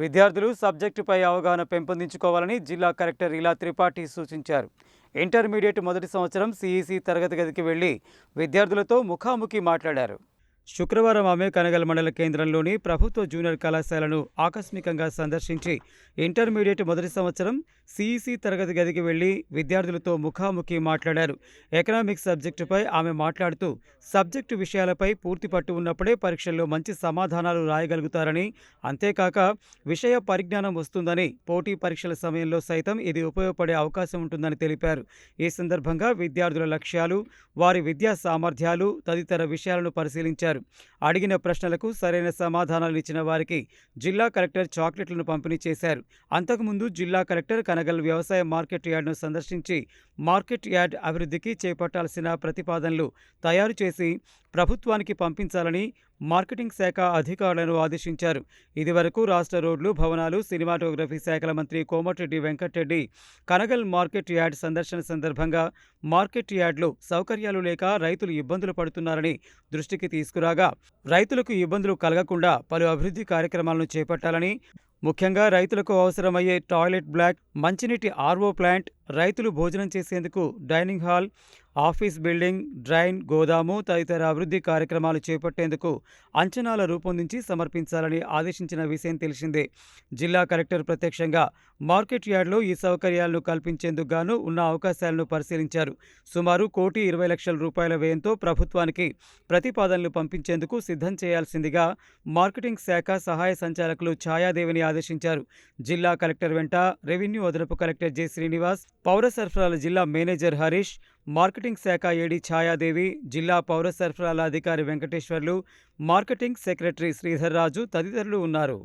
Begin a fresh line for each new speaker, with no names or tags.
విద్యార్థులు సబ్జెక్టుపై అవగాహన పెంపొందించుకోవాలని జిల్లా కలెక్టర్ ఇలా త్రిపాఠి సూచించారు. ఇంటర్మీడియట్ మొదటి సంవత్సరం సిఈసి తరగతి గదికి వెళ్లి విద్యార్థులతో ముఖాముఖి మాట్లాడారు. శుక్రవారం ఆమె కనగల్ మండల కేంద్రంలోని ప్రభుత్వ జూనియర్ కళాశాలను ఆకస్మికంగా సందర్శించి ఇంటర్మీడియట్ మొదటి సంవత్సరం సిఈసి తరగతి గదికి వెళ్లి విద్యార్థులతో ముఖాముఖి మాట్లాడారు. ఎకనామిక్స్ సబ్జెక్టుపై ఆమె మాట్లాడుతూ సబ్జెక్టు విషయాలపై పూర్తి పట్టు ఉన్నప్పుడే పరీక్షల్లో మంచి సమాధానాలు రాయగలుగుతారని, అంతేకాక విషయ పరిజ్ఞానం వస్తుందని, పోటీ పరీక్షల సమయంలో సైతం ఇది ఉపయోగపడే అవకాశం ఉంటుందని తెలిపారు. ఈ సందర్భంగా విద్యార్థుల లక్ష్యాలు, వారి విద్యా సామర్థ్యాలు తదితర విషయాలను పరిశీలించారు. అడిగిన ప్రశ్నలకు సరైన సమాధానాలు ఇచ్చిన వారికి జిల్లా కలెక్టర్ చాక్లెట్లను పంపిణీ చేశారు. అంతకుముందు జిల్లా కలెక్టర్ కనగల్ వ్యవసాయ మార్కెట్ యార్డ్ను సందర్శించి మార్కెట్ యార్డ్ అభివృద్ధికి చేపట్టాల్సిన ప్రతిపాదనలు తయారు చేసి ప్రభుత్వానికి పంపించాలని మార్కెటింగ్ శాఖ అధికారులను ఆదేశించారు. ఇదివరకు రాష్ట్ర రోడ్లు, భవనాలు, సినిమాటోగ్రఫీ శాఖల మంత్రి కోమటిరెడ్డి వెంకటరెడ్డి కనగల్ మార్కెట్ యార్డ్ సందర్శన సందర్భంగా మార్కెట్ యార్డ్లో సౌకర్యాలు లేక రైతులు ఇబ్బందులు పడుతున్నారని దృష్టికి తీసుకురాగా, రైతులకు ఇబ్బందులు కలగకుండా పలు అభివృద్ధి కార్యక్రమాలను చేపట్టాలని, ముఖ్యంగా రైతులకు అవసరమయ్యే టాయిలెట్ బ్లాక్, మంచినీటి ఆర్ఓ ప్లాంట్, రైతులు భోజనం చేసేందుకు dining hall, office building, drain, గోదాము తదితర అభివృద్ధి కార్యక్రమాలు చేపట్టేందుకు అంచనాల రూపొందించి సమర్పించాలని ఆదేశించిన విషయం తెలిసిందే. జిల్లా కలెక్టర్ ప్రత్యక్షంగా మార్కెట్ యార్డ్లో ఈ సౌకర్యాలను కల్పించేందుకు గాను ఉన్న అవకాశాలను పరిశీలించారు. సుమారు ₹1,20,00,000 వ్యయంతో ప్రభుత్వానికి ప్రతిపాదనలు పంపించేందుకు సిద్ధం చేయాల్సిందిగా మార్కెటింగ్ శాఖ సహాయ సంచాలకులు ఛాయాదేవిని ఆదేశించారు. జిల్లా కలెక్టర్ వెంట రెవెన్యూ అదనపు కలెక్టర్ జె శ్రీనివాస్, పౌర సరఫరాల జిల్లా మేనేజర్ హరీష్, మార్కెటింగ్ శాఖ ఏడీ ఛాయాదేవి, జిల్లా పౌర సరఫరాల అధికారి వెంకటేశ్వర్లు, మార్కెటింగ్ సెక్రటరీ శ్రీధర్రాజు తదితరులు ఉన్నారు.